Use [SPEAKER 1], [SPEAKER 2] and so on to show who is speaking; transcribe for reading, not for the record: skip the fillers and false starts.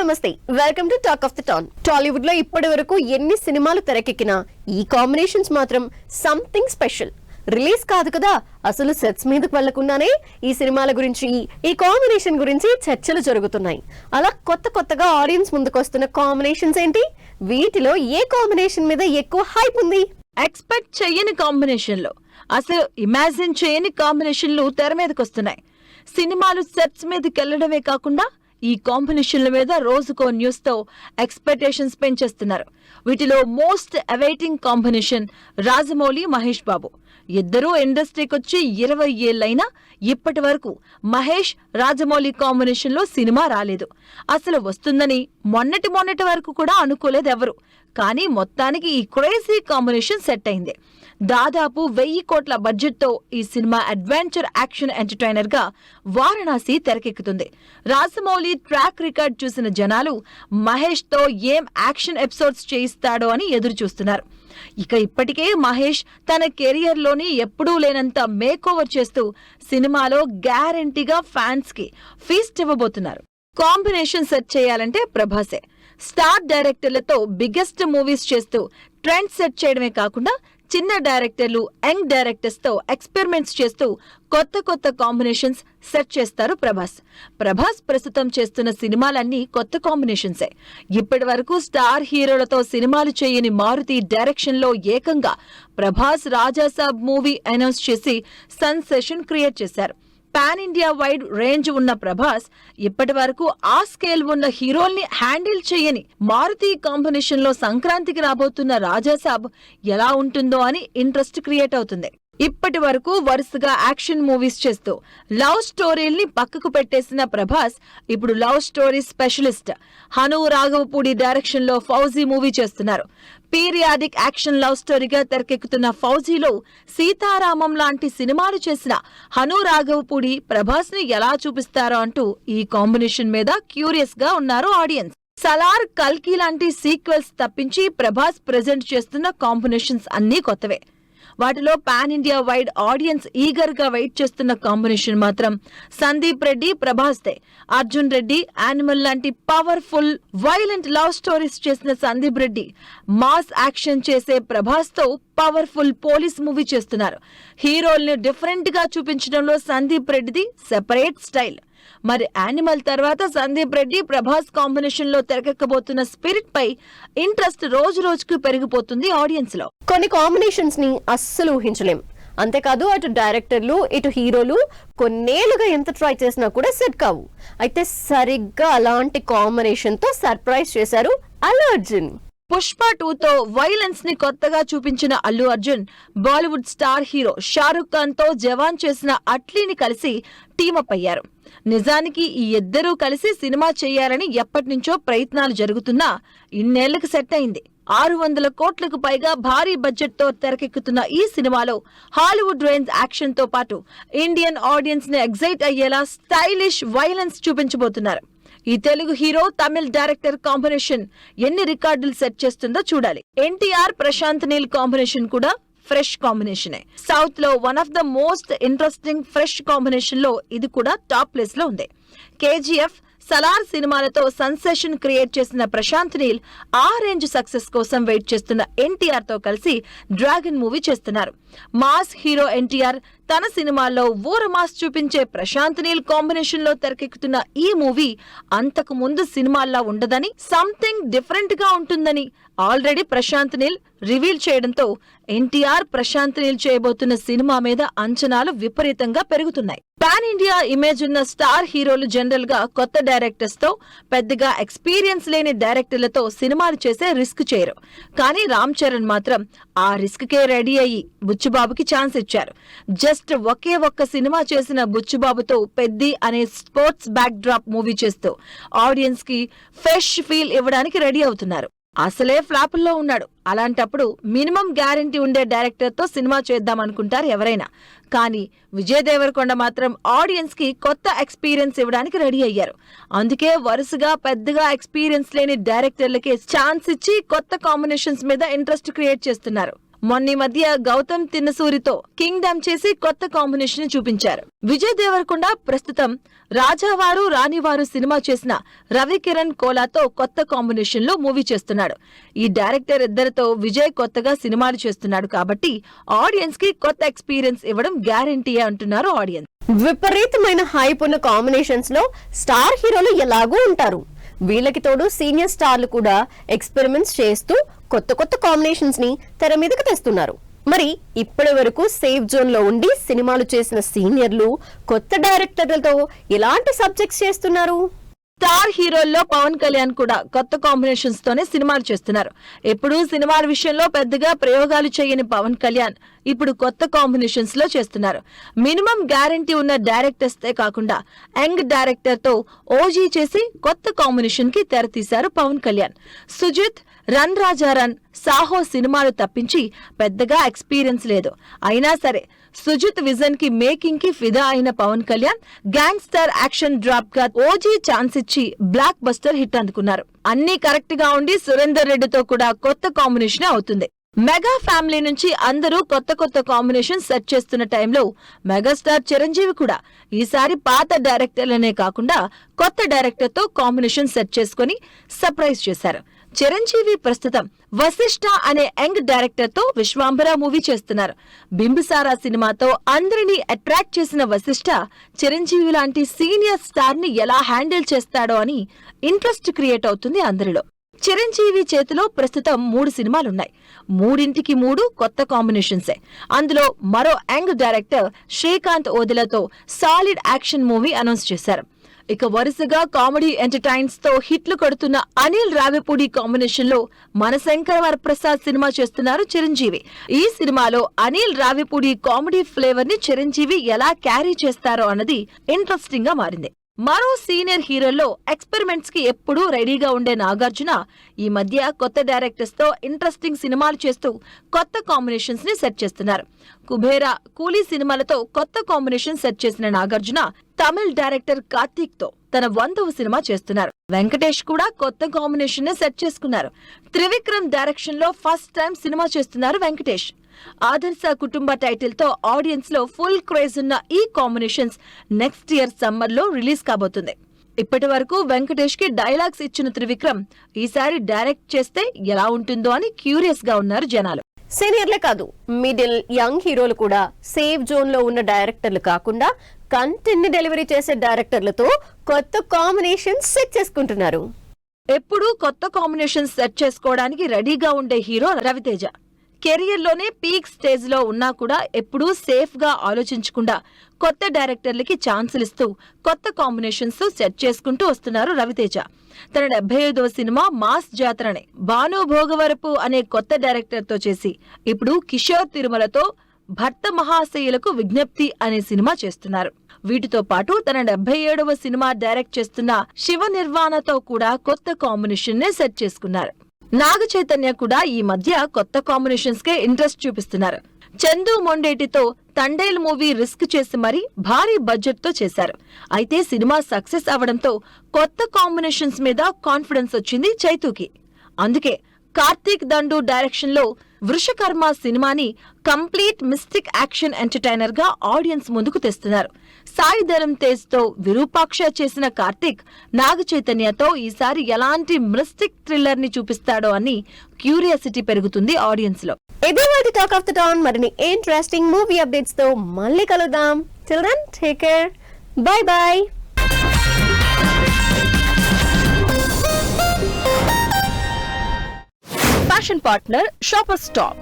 [SPEAKER 1] నమస్తే, welcome to talk of the town. Tollywood లో ఇప్పటి వరకు ఎన్ని సినిమాలు తెరకెక్కినా ఈ కాంబినేషన్స్ మాత్రం సంథింగ్ స్పెషల్. రిలీజ్ కాదు కదా, అసలు సెట్స్ మీదకి వెళ్లకుండానే ఈ సినిమాల గురించి, ఈ కాంబినేషన్ గురించి చర్చలు జరుగుతున్నాయి. అలా కొత్తగా ఆడియన్స్ ముందుకు వస్తున్న కాంబినేషన్స్ ఏంటి? వీటిలో ఏ కాంబినేషన్ మీద ఎక్కువ హైప్ ఉంది?
[SPEAKER 2] ఎక్స్పెక్ట్ చేయని కాంబినేషన్లు, అసలు ఇమాజిన్ చేయని కాంబినేషన్లు తెర మీదకి వస్తున్నాయి. సినిమాలు సెట్స్ మీదకి వెళ్లడమే కాకుండా ఈ కాంబినేషన్ల మీద రోజుకో న్యూస్ తో ఎక్స్పెక్టేషన్స్ పెంచేస్తున్నారు. వీటిలో most awaiting combination Rajamouli, Mahesh Babu. ఇద్దరూ ఇండస్ట్రీకి వచ్చి 20 ఏళ్లైనా ఇప్పటి వరకు మహేష్, రాజమౌళి కాంబినేషన్ లో సినిమా రాలేదు. అసలు వస్తుందని మొన్నటి వరకు కూడా అనుకోలేదు ఎవరు. కానీ మొత్తానికి ఈ క్రేజీ కాంబినేషన్ సెట్ అయింది. దాదాపు 1000 కోట్ల బడ్జెట్ తో ఈ సినిమా అడ్వెంచర్ యాక్షన్ ఎంటర్టైనర్ గా వారణాసి తెరకెక్కుతుంది. రాజమౌళి ట్రాక్ రికార్డ్ చూసిన జనాలు మహేష్ తో ఏం యాక్షన్ ఎపిసోడ్స్ చేయిస్తాడో అని ఎదురు చూస్తున్నారు. ఇప్పటికే మహేష్ తన కెరియర్ లోని ఎప్పుడూ లేనంత మేక్ ఓవర్ చేస్తూ సినిమాలో గ్యారంటీగా ఫ్యాన్స్ కి ఫీస్ట్ ఇవ్వబోతున్నారు. కాంబినేషన్ సెట్ చేయాలంటే ప్రభాసే. స్టార్ డైరెక్టర్లతో బిగ్గెస్ట్ మూవీస్ చేస్తూ ట్రెండ్ సెట్ చేయడమే కాకుండా చిన్న డైరెక్టర్లు, యంగ్ డైరెక్టర్స్ తో ఎక్స్పెరిమెంట్స్ చేస్తూ కొత్త కాంబినేషన్స్ సెట్ చేస్తారు ప్రభాస్ ప్రస్తుతం చేస్తున్న సినిమాలన్నీ కొత్త కాంబినేషన్సే. ఇప్పటి వరకు స్టార్ హీరోలతో సినిమాలు చేయని మారుతి డైరెక్షన్ లో ఏకంగా ప్రభాస్ రాజాసాబ్ మూవీ అనౌన్స్ చేసి సెన్సేషన్ క్రియేట్ చేశారు. పాన్ ఇండియా వైడ్ రేంజ్ ఉన్న ప్రభాస్ ఇప్పటి వరకు ఆ స్కేల్ ఉన్న హీరోల్ని హ్యాండిల్ చేయని మారుతి కాంబినేషన్ లో సంక్రాంతికి రాబోతున్న రాజాసాబ్ ఎలా ఉంటుందో అని ఇంట్రెస్ట్ క్రియేట్ అవుతుంది. ఇప్పటి వరకు వరుసగా యాక్షన్ మూవీస్ చేస్తూ లవ్ స్టోరీల్ని పక్కకు పెట్టేసిన ప్రభాస్ ఇప్పుడు love story specialist. Hanu Raghavapudi direction లో ఫౌజీ మూవీ చేస్తున్నారు. పీరియాడిక్ యాక్షన్ లవ్ స్టోరీగా తెరకెక్కుతున్న ఫౌజీలో సీతారామం లాంటి సినిమాలు చేసిన హను రాఘవపూడి ప్రభాస్ ని ఎలా చూపిస్తారో అంటూ ఈ కాంబినేషన్ మీద క్యూరియస్ గా ఉన్నారు ఆడియన్స్. సలార్, కల్కి లాంటి సీక్వెల్స్ తప్పించి ప్రభాస్ ప్రెజెంట్ చేస్తున్న కాంబినేషన్స్ అన్నీ కొత్తవే. వాటిలో pan India wide audience eager గా వెయిట్ చేస్తున్న కాంబినేషన్ మాత్రం సందీప్ రెడ్డి, ప్రభాస్దే. అర్జున్ రెడ్డి, యానిమల్ లాంటి పవర్ఫుల్ వైలెంట్ లవ్ స్టోరీస్ చేసిన సందీప్ రెడ్డి మాస్ యాక్షన్ చేసే ప్రభాస్ తో పవర్ఫుల్ పోలీస్ మూవీ చేస్తున్నారు. హీరోల్ని డిఫరెంట్ గా చూపించడంలో సందీప్ రెడ్డిది సెపరేట్ స్టైల్. మరి యానిమల్ తర్వాత సందీప్ రెడ్డి, ప్రభాస్ కాంబినేషన్ లో తెరకెక్కబోతున్న స్పిరిట్ పై ఇంట్రెస్ట్ రోజుకు పెరిగిపోతుంది ఆడియన్స్ లో.
[SPEAKER 1] కొన్ని కాంబినేషన్స్ ని అస్సలు ఊహించలేం. అంతేకాదు, అటు డైరెక్టర్లు, ఇటు హీరోలు కొన్నేళ్లుగా ఎంత ట్రై చేసినా కూడా సెట్ కావు. అయితే సరిగ్గా అలాంటి కాంబినేషన్ తో సర్ప్రైజ్ చేశారు అల్లు అర్జున్.
[SPEAKER 2] పుష్ప 2తో వైలెన్స్ ని కొత్తగా చూపించిన అల్లు అర్జున్ బాలీవుడ్ స్టార్ హీరో షారుఖ్ ఖాన్ తో జవాన్ చేసిన అట్లీని కలిసి టీమప్ అయ్యారు. నిజానికి ఈ ఇద్దరూ కలిసి సినిమా చేయాలని ఎప్పటినుంచో ప్రయత్నాలు జరుగుతున్నా ఇన్నేళ్లకు సెట్ అయింది. 600 కోట్లకు పైగా భారీ బడ్జెట్ తో తెరకెక్కుతున్న ఈ సినిమాలో హాలీవుడ్ రేంజ్ యాక్షన్ తో పాటు ఇండియన్ ఆడియన్స్ ని ఎగ్జైట్ అయ్యేలా స్టైలిష్ వైలెన్స్ చూపించబోతున్నారు. ఈ Telugu hero, Tamil director combination ఎన్ని రికార్డులు సెట్ చేస్తుందో చూడాలి. ఎన్టీఆర్, ప్రశాంత్ నీల్ కాంబినేషన్ కూడా ఫ్రెష్ కాంబినేషనే. సౌత్ లో one of the most interesting fresh combination లో ఇది కూడా టాప్ ప్లేస్ లో ఉంది. కేజీఎఫ్, సలార్ సినిమాలతో సెన్సేషన్ క్రియేట్ చేసిన ప్రశాంత్ నీల్ ఆ రేంజ్ సక్సెస్ కోసం వెయిట్ చేస్తున్న ఎన్టీఆర్ తో కలిసి డ్రాగన్ మూవీ చేస్తున్నారు. మాస్ హీరో ఎన్టీఆర్ తన సినిమాల్లో ఊర మాస్ చూపించే ప్రశాంత్ నీల్ కాంబినేషన్ లో తెరకెక్కుతున్న ఈ మూవీ అంతకు ముందు సినిమాల్లో ఉండదని, సంథింగ్ డిఫరెంట్ గా ఉంటుందని ఆల్రెడీ ప్రశాంత్ నీల్ రివీల్ చేయడంతో ఎన్టీఆర్, ప్రశాంత్ నీల్ చేయబోతున్న సినిమా మీద అంచనాలు విపరీతంగా పెరుగుతున్నాయి. పాన్ ఇండియా ఇమేజ్ ఉన్న స్టార్ హీరోలు జనరల్ గా కొత్త డైరెక్టర్స్ తో, పెద్దగా ఎక్స్పీరియన్స్ లేని డైరెక్టర్లతో సినిమాలు చేసే రిస్క్ చేయరు. కానీ రామ్ చరణ్ మాత్రం ఆ రిస్క్ కే రెడీ అయ్యి బుచ్చుబాబుకి ఛాన్స్ ఇచ్చారు. జస్ట్ ఒక్క సినిమా చేసిన బుచ్చుబాబుతో పెద్ది అనే స్పోర్ట్స్ బ్యాక్ డ్రాప్ మూవీ చేస్తూ ఆడియన్స్ కి ఫ్రెష్ ఫీల్ ఇవ్వడానికి రెడీ అవుతున్నారు. అసలే ఫ్లాపుల్లో ఉన్నాడు. అలాంటప్పుడు మినిమం గ్యారంటీ ఉండే డైరెక్టర్ తో సినిమా చేద్దాం అనుకుంటారు ఎవరైనా. కానీ విజయ్ దేవరకొండ మాత్రం ఆడియన్స్ కి కొత్త ఎక్స్పీరియన్స్ ఇవ్వడానికి రెడీ అయ్యారు. అందుకే వరుసగా పెద్దగా ఎక్స్పీరియన్స్ లేని డైరెక్టర్లకే ఛాన్స్ ఇచ్చి కొత్త కాంబినేషన్స్ మీద ఇంట్రెస్ట్ క్రియేట్ చేస్తున్నారు. మొన్న మధ్య గౌతమ్ తిన్నసూరితో కింగ్డమ్ చేసి కొత్త కాంబినేషన్ చూపించారు. విజయ్ దేవరకొండ ప్రస్తుతం రాజావారు రాణివారు సినిమా చేసిన రవికిరణ్ కోలాతో కొత్త కాంబినేషన్ లో మూవీ చేస్తున్నాడు. ఈ డైరెక్టర్ ఇద్దరితో విజయ్ కొత్తగా సినిమాలు చేస్తున్నాడు కాబట్టి ఆడియన్స్ కి కొత్త ఎక్స్పీరియన్స్ ఇవ్వడం గ్యారంటీ అంటున్నారు ఆడియన్స్.
[SPEAKER 1] విపరీతమైన హైప్ ఉన్న కాంబినేషన్స్ లో స్టార్ హీరోలు ఎలాగూ ఉంటారు. వీళ్ళకి తోడు సీనియర్ స్టార్లు కూడా ఎక్స్పెరిమెంట్స్ చేస్తూ కొత్త కొత్త కాంబినేషన్స్ ని తెర మీదకి తెస్తున్నారు. మరి ఇప్పటి వరకు సేఫ్ జోన్ లో ఉండి సినిమాలు చేసిన సీనియర్లు కొత్త డైరెక్టర్లతో ఎలాంటి సబ్జెక్ట్స్ చేస్తున్నారు?
[SPEAKER 2] స్టార్ హీరోల్లో పవన్ కళ్యాణ్ కూడా కొత్త కాంబినేషన్స్ తోనే సినిమాలు చేస్తున్నారు. ఎప్పుడూ సినిమాల విషయంలో పెద్దగా ప్రయోగాలు చేయని పవన్ కళ్యాణ్ ఇప్పుడు కొత్త కాంబినేషన్స్ లో చేస్తున్నారు. మినిమం గ్యారంటీ ఉన్న డైరెక్టర్స్ తే కాకుండా యంగ్ డైరెక్టర్ తో ఓజీ చేసి కొత్త కాంబినేషన్ కి తెరతీశారు పవన్ కళ్యాణ్. సుజిత్, రన్ రాజా రన్, సాహో సినిమాలు తప్పించి పెద్దగా ఎక్స్పీరియన్స్ లేదు. అయినా సరే సుజిత్ విజన్ కి మేకింగ్ కి ఫిదా అయిన Pawan Kalyan gangster action drop గా ఓజీ ఛాన్స్ ఇచ్చి బ్లాక్ బస్టర్ హిట్ అందుకున్నారు. అన్ని కరెక్ట్ గా ఉండి సురేందర్ రెడ్డితో కూడా కొత్త కాంబినేషన్ అవుతుంది. మెగా ఫ్యామిలీ నుంచి అందరూ కొత్త కొత్త కాంబినేషన్ సెట్ చేస్తున్న టైంలో మెగాస్టార్ చిరంజీవి కూడా ఈసారి పాత డైరెక్టర్లనే కాకుండా కొత్త డైరెక్టర్ తో కాంబినేషన్ సెట్ చేసుకుని సర్ప్రైజ్ చేశారు. చిరంజీవి ప్రస్తుతం వశిష్ఠ అనే యంగ్ డైరెక్టర్ తో విశ్వాంబర మూవీ చేస్తున్నారు. బింబిసారా సినిమాతో అందరినీ అట్రాక్ట్ చేసిన వశిష్ఠ చిరంజీవి లాంటి సీనియర్ స్టార్ ని ఎలా హ్యాండిల్ చేస్తాడో అని ఇంట్రెస్ట్ క్రియేట్ అవుతుంది అందరిలో. చిరంజీవి చేతిలో ప్రస్తుతం 3 సినిమాలున్నాయి. 3ంటికి 3 కొత్త కాంబినేషన్సే. అందులో మరో యంగ్ డైరెక్టర్ శ్రీకాంత్ ఓదెలతో సాలిడ్ యాక్షన్ మూవీ అనౌన్స్ చేశారు. ఇక వరుసగా కామెడీ ఎంటర్టైన్స్ తో హిట్లు కొడుతున్న అనిల్ రావిపూడి కాంబినేషన్ లో మనశంకర వరప్రసాద్ సినిమా చేస్తున్నారు చిరంజీవి. ఈ సినిమాలో అనిల్ రావిపూడి కామెడీ ఫ్లేవర్ ని చిరంజీవి ఎలా క్యారీ చేస్తారో అన్నది ఇంట్రెస్టింగ్ గా మారింది. మరో సీనియర్ హీరోల్లో ఎక్స్పెరిమెంట్స్ కి ఎప్పుడూ రెడీగా ఉండే నాగార్జున ఈ మధ్య కొత్త డైరెక్టర్స్ తో ఇంట్రెస్టింగ్ సినిమాలు చేస్తూ కొత్త కాంబినేషన్స్ ని సెట్ చేస్తున్నారు. కుబేరా, కూలీ సినిమాలతో కొత్త కాంబినేషన్ సెట్ చేసిన నాగార్జున తమిళ్ డైరెక్టర్ కార్తీక్ తో తన 100వ సినిమా చేస్తున్నారు. వెంకటేష్ కూడా కొత్త కాంబినేషన్ ని సెట్ చేసుకున్నారు. త్రివిక్రమ్ డైరెక్షన్ లో ఫస్ట్ టైం సినిమా చేస్తున్నారు వెంకటేష్. ఆదర్శ కుటుంబ టైటిల్ తో ఆడియన్స్ లో ఫుల్ క్రేజ్ ఉన్న ఈ కాంబినేషన్స్ నెక్స్ట్ ఇయర్ సమ్మర్ లో రిలీజ్ కాబోతుంది. ఇప్పటి వరకు వెంకటేష్ కి డైలాగ్స్ ఇచ్చిన త్రివిక్రమ్ ఈసారి డైరెక్ట్ చేస్తే ఎలా ఉంటుందో అని క్యూరియస్ గా ఉన్నారు జనాలు.
[SPEAKER 1] సీనియర్లే కాదు, మిడిల్ యంగ్ హీరోలు కూడా సేఫ్ జోన్ లో ఉన్న డైరెక్టర్లు కాకుండా కంటెంట్ ని డెలివరీ చేసే డైరెక్టర్లతో కొత్త కాంబినేషన్ సెట్ చేసుకుంటున్నారు.
[SPEAKER 2] ఎప్పుడూ కొత్త కాంబినేషన్ సెట్ చేసుకోవడానికి రెడీగా ఉండే హీరో రవితేజ. కెరియర్ లోనే పీక్ స్టేజ్ లో ఉన్నా కూడా ఎప్పుడూ సేఫ్ గా ఆలోచించకుండా కొత్త డైరెక్టర్లకి ఛాన్సులు ఇస్తూ కొత్త కాంబినేషన్స్ సెట్ చేసుకుంటూ వస్తున్నారు రవితేజ. తన 75వ సినిమా మాస్ జాతరనే భాను భోగవరపు అనే కొత్త డైరెక్టర్ తో చేసి ఇప్పుడు కిషోర్ తిరుమలతో భర్త మహాశయులకు విజ్ఞప్తి అనే సినిమా చేస్తున్నారు. వీటితో పాటు తన 77వ సినిమా డైరెక్ట్ చేస్తున్న శివ నిర్వాణతో కూడా కొత్త కాంబినేషన్ నే సెట్ చేసుకున్నారు. నాగ చైతన్య కూడా ఈ మధ్య కొత్త కాంబినేషన్స్ కే ఇంట్రెస్ట్ చూపిస్తున్నారు. చందు మొండేటితో తండేల్ మూవీ రిస్క్ చేసి మరీ భారీ బడ్జెట్ తో చేశారు. అయితే సినిమా సక్సెస్ అవడంతో కొత్త కాంబినేషన్స్ మీద కాన్ఫిడెన్స్ వచ్చింది చైతూకి. అందుకే కార్తీక్ దండు డైరెక్షన్ లో వృషకర్మ సినిమాని కంప్లీట్ మిస్టిక్ యాక్షన్ ఎంటర్టైనర్ గా ఆడియన్స్ ముందుకు తెస్తున్నారు. సాయి ధరమ్ తేజ్ తో విరూపాక్ష చేసిన కార్తీక్ నాగ చైతన్యతో ఈసారి ఎలాంటి మిస్టిక్ థ్రిల్లర్ ని చూపిస్తాడో అని క్యూరియాసిటీ పెరుగుతుంది ఆడియన్స్ లో.
[SPEAKER 1] ఇదే వాటి టాక్ ఆఫ్ ద టౌన్. మరిన్ని ఇంట్రెస్టింగ్ మూవీ అప్డేట్స్ తో మళ్ళీ కలుద్దాం. Till then take care. Bye bye.
[SPEAKER 2] Fashion partner shopper stop.